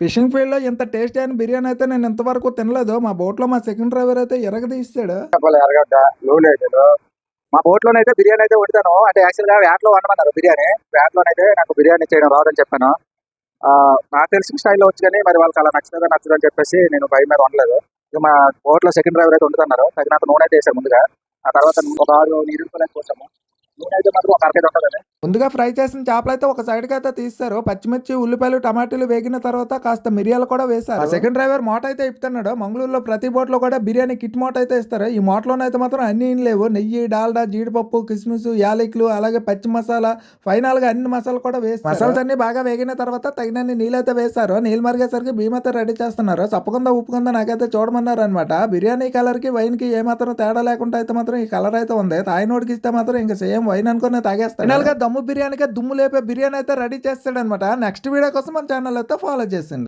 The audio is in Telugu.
ఫిషింగ్ ఫీల్డ్‌లో ఇంత టేస్టీ అయిన బిర్యానీ అయితే నేను ఇంతవరకు తినలేదు. మా బోట్‌లో మా సెకండ్ డ్రైవర్ అయితే ఇరగదీసాడు. చేపలు, ఎర్రగడ్డ, నూనెలు. మా బోట్‌లోనైతే బిర్యానీ అయితే వండుతాను. అంటే యాక్చువల్‌గా వ్యాట్‌లో వండమన్నారు బిర్యానీ. వ్యాట్‌లోనైతే నాకు బిర్యానీ చేయడం రాదని చెప్పాను. నాకు తెలిసిన స్టైల్‌లో వచ్చు గానీ మరి వాళ్ళకి అలా నచ్చుతదా నచ్చదని చెప్పేసి నేను భయం మీద వండలేదు. ఇక మా బోట్‌లో సెకండ్ డ్రైవర్ అయితే వండుతున్నారు. తగినంత నూనె అయితే ఏసారు ముందుగా. ఆ తర్వాత ఒక 6 నీరుడుపులు పోసాము. నూనె అయితే మాత్రం ఒక అరకేజీ ఉంటదండి. ముందుగా ఫ్రై చేసిన చేపలైతే ఒక సైడ్‌కైతే తీస్తారు. పచ్చిమిర్చి, ఉల్లిపాయలు, టమాటాలు వేగిన తర్వాత కాస్త మిరియాలు కూడా వేశారు. ఆ సెకండ్ డ్రైవర్ మోట అయితే ఇప్పుతున్నాడు. మంగళూరులో ప్రతి బోట్‌లో కూడా బిర్యానీ కిట్ మోట అయితే ఇస్తారు. ఈ మోటలోనైతే మాత్రం అన్నీ ఏం లేవు. నెయ్యి, డాల్డా, జీడిపప్పు, కిస్మిస్, యాలకులు, అలాగే పచ్చి మసాలా, ఫైనల్‌గా అన్ని మసాలాలు కూడా వేస్తారు. మసాలాస్ అన్నీ బాగా వేగిన తర్వాత తగినన్ని నీళ్ళైతే వేశారు. నీళ్ళు మరిగేసరికి బియ్యం అయితే రెడీ చేస్తున్నారు. చప్పకుందా ఉప్పుకుందా నాకైతే చూడమన్నారు అనమాట. బిర్యానీ కలర్‌కి వైన్‌కి ఏమాత్రం తేడా లేకుండా అయితే మాత్రం ఈ కలర్ అయితే ఉంది. తాగినోడికి ఇస్తే మాత్రం ఇంకా సేమ్ వైన్ అనుకుని తాగేస్తాడు. ఫైనల్‌గా దమ్ము బిర్యానీకే దుమ్ము లేపే బిర్యానీ అయితే రెడీ చేస్తాడనమాట. నెక్స్ట్ వీడియో కోసం మన ఛానల్ అయితే ఫాలో చేసేయండి.